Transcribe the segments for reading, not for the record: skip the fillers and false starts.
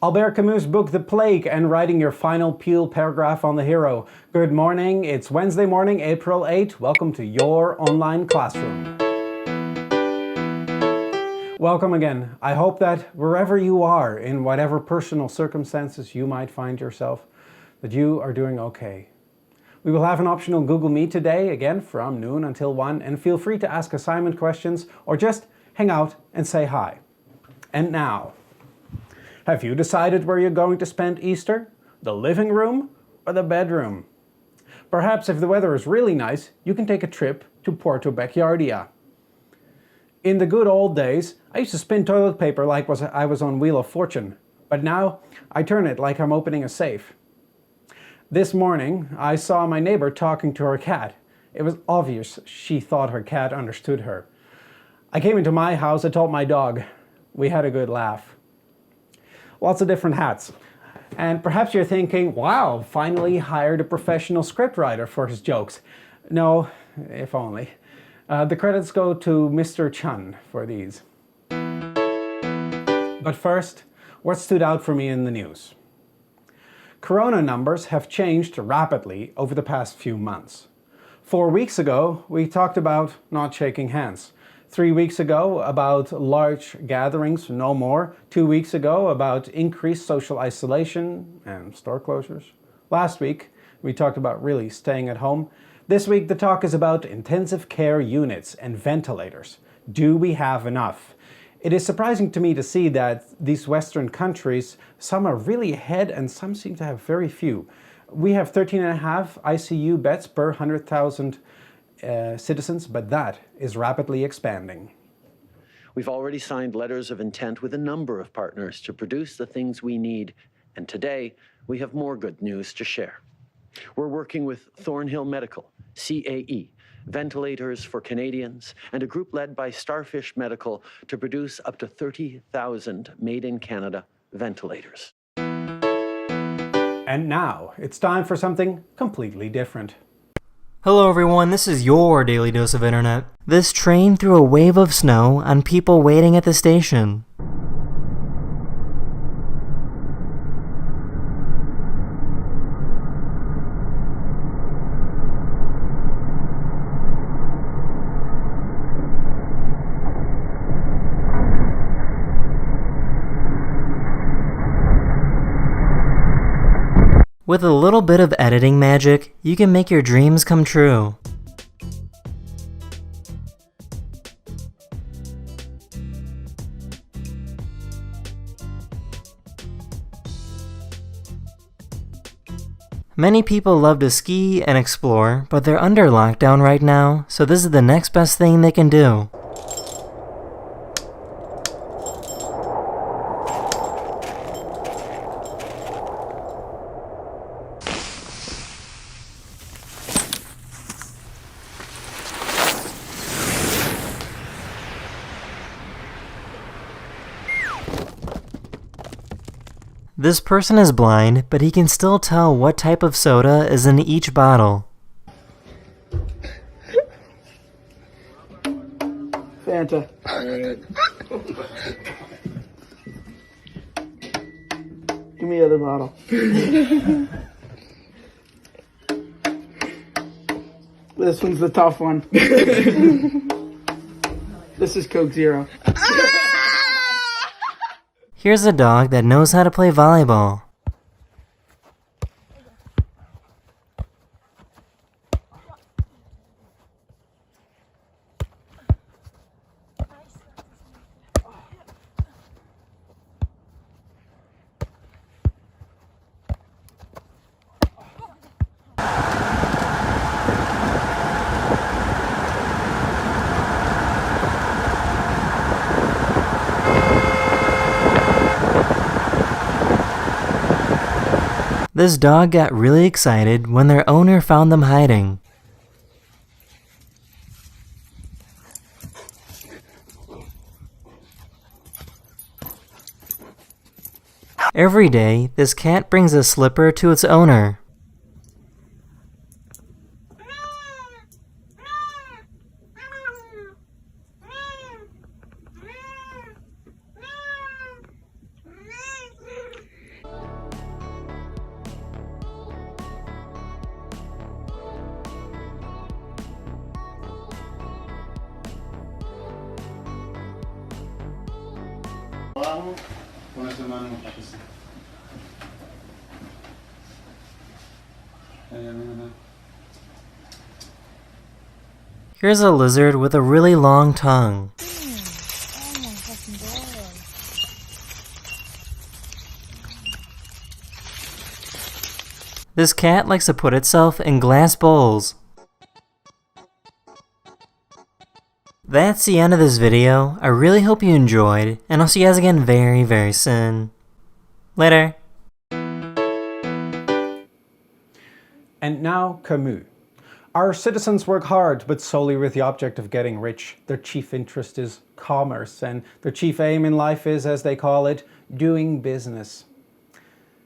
Albert Camus' book The Plague and writing your final Peel paragraph on the hero. Good morning, it's Wednesday morning, April 8. Welcome to your online classroom. Welcome again. I hope that wherever you are, in whatever personal circumstances you might find yourself, that you are doing okay. We will have an optional Google Meet today, again from noon until 1, and feel free to ask assignment questions or just hang out and say hi. And now, have you decided where you're going to spend Easter? The living room or the bedroom? Perhaps if the weather is really nice, you can take a trip to Porto Backyardia. In the good old days, I used to spin toilet paper like I was on Wheel of Fortune, but now I turn it like I'm opening a safe. This morning, I saw my neighbor talking to her cat. It was obvious she thought her cat understood her. I came into my house, I told my dog. We had a good laugh. Lots of different hats. And perhaps you're thinking, wow, finally hired a professional scriptwriter for his jokes. No, if only. The credits go to Mr. Chun for these. But first, what stood out for me in the news? Corona numbers have changed rapidly over the past few months. 4 weeks ago, we talked about not shaking hands. 3 weeks ago, about large gatherings, no more. 2 weeks ago, about increased social isolation and store closures. Last week, we talked about really staying at home. This week, the talk is about intensive care units and ventilators. Do we have enough? It is surprising to me to see that these Western countries, some are really ahead and some seem to have very few. We have 13.5 ICU beds per 100,000 citizens, but that is rapidly expanding. We've already signed letters of intent with a number of partners to produce the things we need, and today we have more good news to share. We're working with Thornhill Medical, CAE, Ventilators for Canadians, and a group led by Starfish Medical to produce up to 30,000 made-in-Canada ventilators. And now, it's time for something completely different. Hello everyone, this is your Daily Dose of Internet. This train threw a wave of snow on people waiting at the station. With a little bit of editing magic, you can make your dreams come true. Many people love to ski and explore, but they're under lockdown right now, so this is the next best thing they can do. This person is blind, but he can still tell what type of soda is in each bottle. Fanta. Alright. Give me the other bottle. This one's the tough one. This is Coke Zero. Here's a dog that knows how to play volleyball. This dog got really excited when their owner found them hiding. Every day, this cat brings a slipper to its owner. Pone tu mano para que se... Here's a lizard with a really long tongue. This cat likes to put itself in glass bowls. That's the end of this video. I really hope you enjoyed, and I'll see you guys again very, very soon. Later. And now Camus. Our citizens work hard, but solely with the object of getting rich. Their chief interest is commerce, and their chief aim in life is, as they call it, doing business.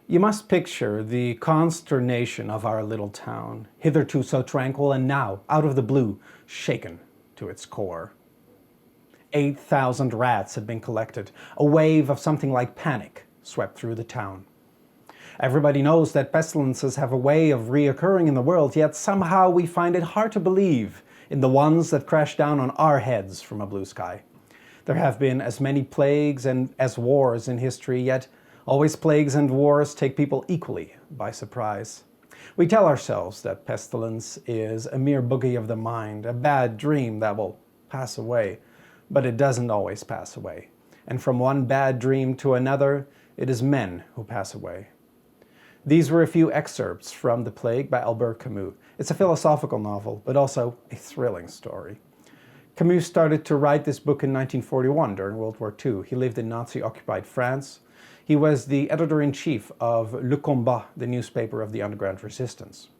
You must picture the consternation of our little town, hitherto so tranquil and now, out of the blue, shaken to its core. 8,000 rats had been collected. A wave of something like panic swept through the town. Everybody knows that pestilences have a way of reoccurring in the world, yet somehow we find it hard to believe in the ones that crash down on our heads from a blue sky. There have been as many plagues and as wars in history, yet always plagues and wars take people equally by surprise. We tell ourselves that pestilence is a mere boogie of the mind, a bad dream that will pass away, but it doesn't always pass away. And from one bad dream to another, it is men who pass away. These were a few excerpts from The Plague by Albert Camus. It's a philosophical novel, but also a thrilling story. Camus started to write this book in 1941 during World War II. He lived in Nazi-occupied France. He was the editor-in-chief of Le Combat, the newspaper of the underground resistance.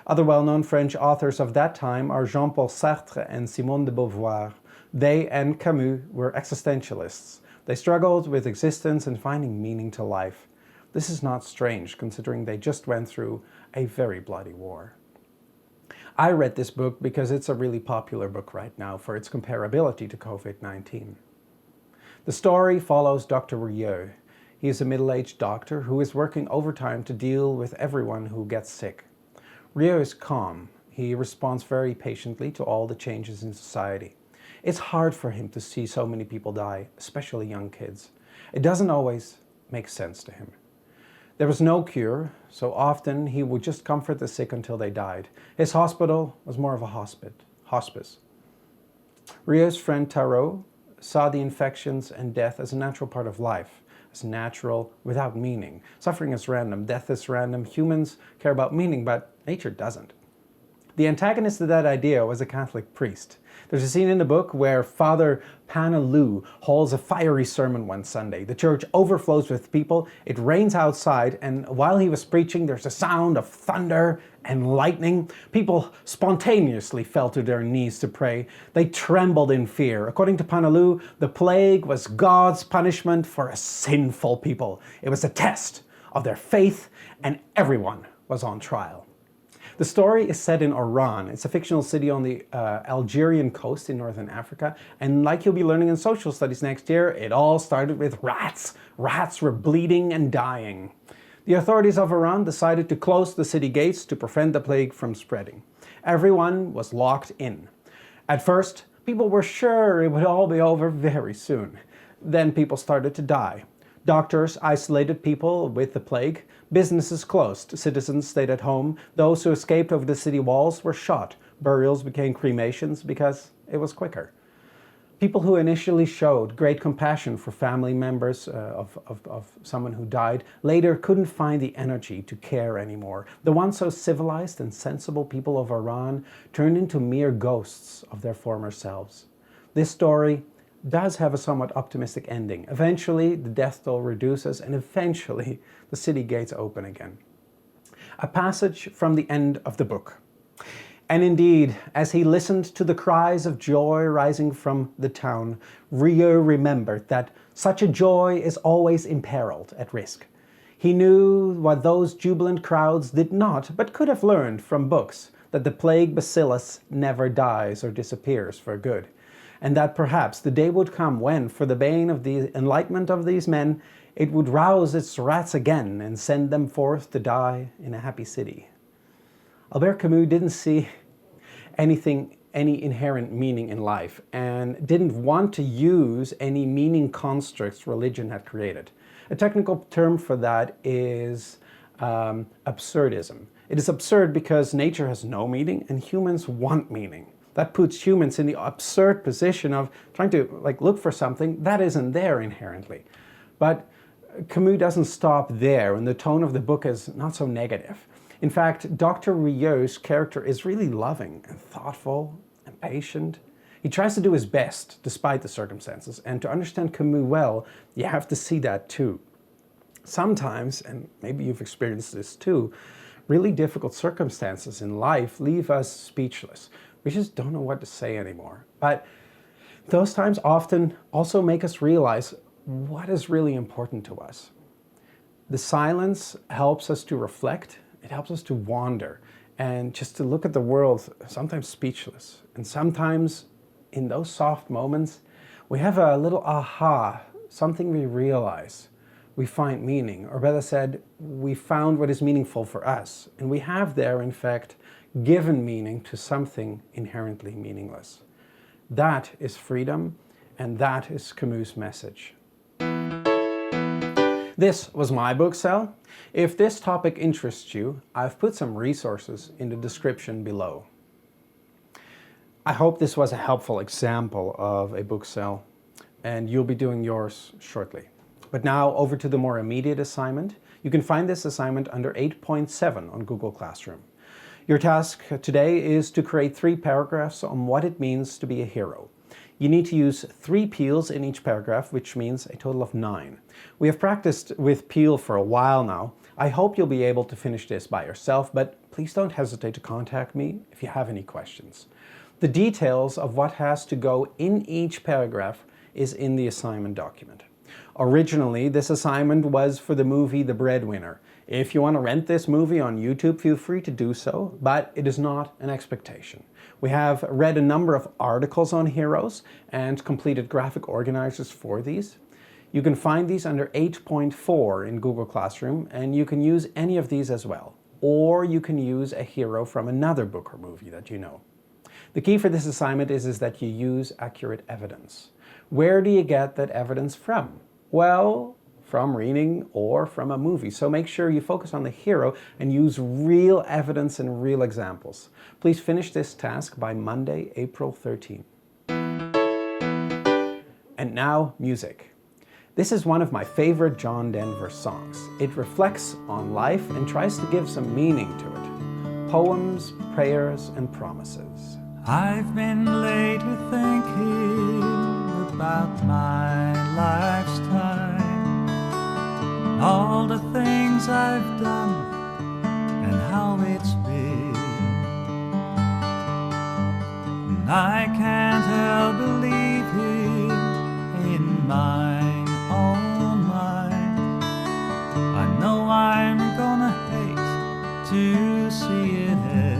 Other well-known French authors of that time are Jean-Paul Sartre and Simone de Beauvoir. They and Camus were existentialists. They struggled with existence and finding meaning to life. This is not strange, considering they just went through a very bloody war. I read this book because it's a really popular book right now for its comparability to COVID-19. The story follows Dr. Rieu. He is a middle-aged doctor who is working overtime to deal with everyone who gets sick. Rieu is calm. He responds very patiently to all the changes in society. It's hard for him to see so many people die, especially young kids. It doesn't always make sense to him. There was no cure, so often he would just comfort the sick until they died. His hospital was more of a hospice. Rieu's friend Tarot saw the infections and death as a natural part of life, as natural without meaning. Suffering is random, death is random, humans care about meaning, but nature doesn't. The antagonist of that idea was a Catholic priest. There's a scene in the book where Father Panaloo holds a fiery sermon one Sunday. The church overflows with people, it rains outside, and while he was preaching, there's a sound of thunder and lightning. People spontaneously fell to their knees to pray. They trembled in fear. According to Panaloo, the plague was God's punishment for a sinful people. It was a test of their faith, and everyone was on trial. The story is set in Oran. It's a fictional city on the Algerian coast in northern Africa. And like you'll be learning in social studies next year, it all started with rats. Rats were bleeding and dying. The authorities of Oran decided to close the city gates to prevent the plague from spreading. Everyone was locked in. At first, people were sure it would all be over very soon. Then people started to die. Doctors isolated people with the plague. Businesses closed. Citizens stayed at home. Those who escaped over the city walls were shot. Burials became cremations because it was quicker. People who initially showed great compassion for family members of someone who died later couldn't find the energy to care anymore. The once so civilized and sensible people of Iran turned into mere ghosts of their former selves. This story does have a somewhat optimistic ending. Eventually, the death toll reduces and eventually the city gates open again. A passage from the end of the book. And indeed, as he listened to the cries of joy rising from the town, Rieu remembered that such a joy is always imperiled, at risk. He knew what those jubilant crowds did not, but could have learned from books, that the plague bacillus never dies or disappears for good. And that perhaps the day would come when, for the bane of the enlightenment of these men, it would rouse its rats again and send them forth to die in a happy city. Albert Camus didn't see anything any inherent meaning in life and didn't want to use any meaning constructs religion had created. A technical term for that is absurdism. It is absurd because nature has no meaning and humans want meaning. That puts humans in the absurd position of trying to look for something that isn't there inherently. But Camus doesn't stop there, and the tone of the book is not so negative. In fact, Dr. Rieux's character is really loving and thoughtful and patient. He tries to do his best despite the circumstances, and to understand Camus well, you have to see that too. Sometimes, and maybe you've experienced this too, really difficult circumstances in life leave us speechless. We just don't know what to say anymore. But those times often also make us realize what is really important to us. The silence helps us to reflect, it helps us to wander, and just to look at the world, sometimes speechless. And sometimes in those soft moments, we have a little aha, something we realize. We find meaning, or better said, we found what is meaningful for us. And we have there, in fact, given meaning to something inherently meaningless. That is freedom, and that is Camus' message. This was my book sale. If this topic interests you, I've put some resources in the description below. I hope this was a helpful example of a book sale, and you'll be doing yours shortly. But now over to the more immediate assignment. You can find this assignment under 8.7 on Google Classroom. Your task today is to create 3 paragraphs on what it means to be a hero. You need to use 3 peels in each paragraph, which means a total of 9. We have practiced with peel for a while now. I hope you'll be able to finish this by yourself, but please don't hesitate to contact me if you have any questions. The details of what has to go in each paragraph is in the assignment document. Originally, this assignment was for the movie The Breadwinner. If you want to rent this movie on YouTube, feel free to do so, but it is not an expectation. We have read a number of articles on heroes and completed graphic organizers for these. You can find these under 8.4 in Google Classroom, and you can use any of these as well. Or you can use a hero from another book or movie that you know. The key for this assignment is that you use accurate evidence. Where do you get that evidence from? Well, from reading or from a movie. So make sure you focus on the hero and use real evidence and real examples. Please finish this task by Monday, April 13. And now, music. This is one of my favorite John Denver songs. It reflects on life and tries to give some meaning to it. Poems, prayers, and promises. I've been lately thinking about my life's time, all the things I've done and how it's been. And I can't help believing in my own mind. I know I'm gonna hate to see it end.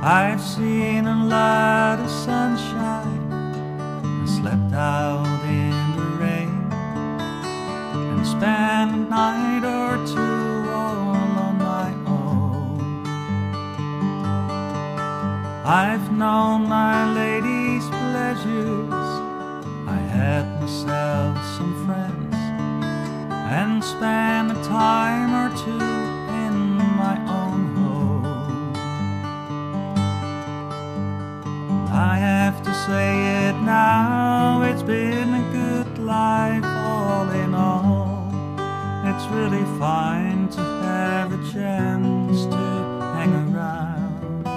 I've seen a lot of sunshine and slept out in the rain and spent a night or two all on my own. I've known my lady's pleasures, I had myself some friends and spent a time or two in my own home. I have to say it now, it's been a good life all in all. It's really fine to have a chance to hang around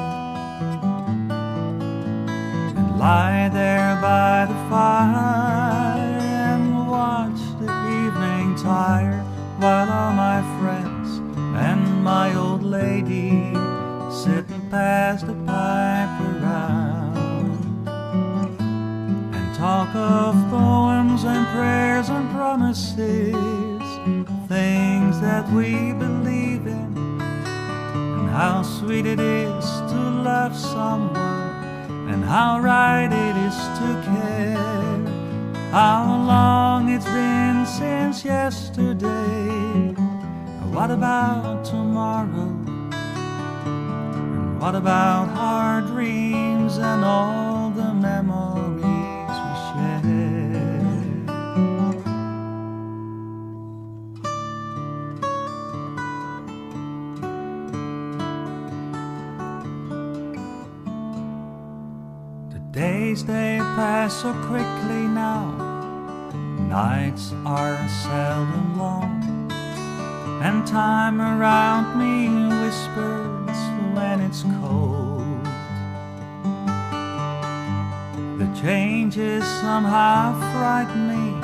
and lie there by the fire and watch the evening tire while all my friends and my old lady sit and pass the pipe around. Talk of poems and prayers and promises, things that we believe in, and how sweet it is to love someone, and how right it is to care, how long it's been since yesterday, what about tomorrow, and What about our dreams and all the memories we share? The days they pass so quickly now, nights are seldom long, and time around me whispers when it's cold. The changes somehow frighten me,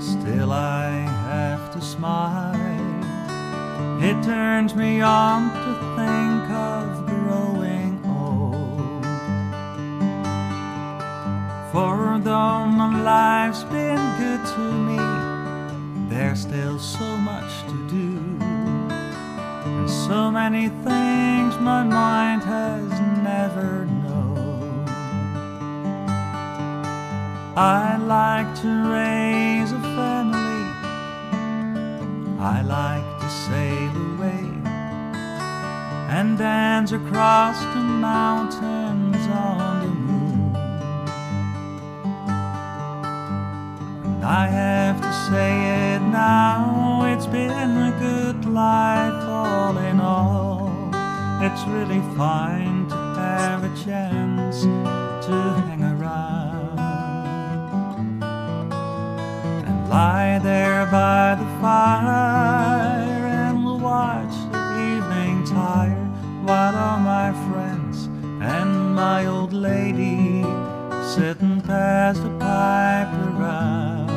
still I have to smile. It turns me on to think of growing old. For though my life's been good to me, there's still so much to do, and so many things my mind has never known. I like to raise a family, I like to sail away and dance across the mountains on the moon. And I have to say it now, it's been a good life all in all. It's really fine to have a chance to hang around and lie there by the fire and watch the evening tire while all my friends and my old lady sit and pass the pipe around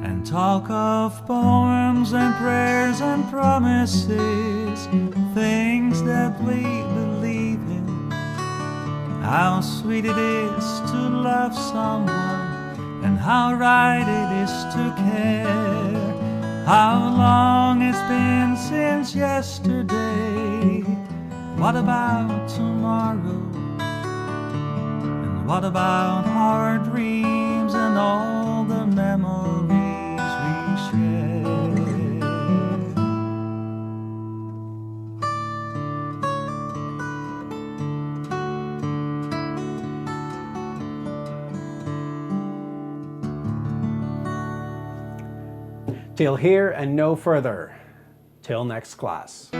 and talk of poems and prayers and promises, things that we believe in, how sweet it is to love someone and how right it is to care, how long it's been since yesterday. What about tomorrow? And what about our dreams and all the memories we share? Till here and no further. Till next class.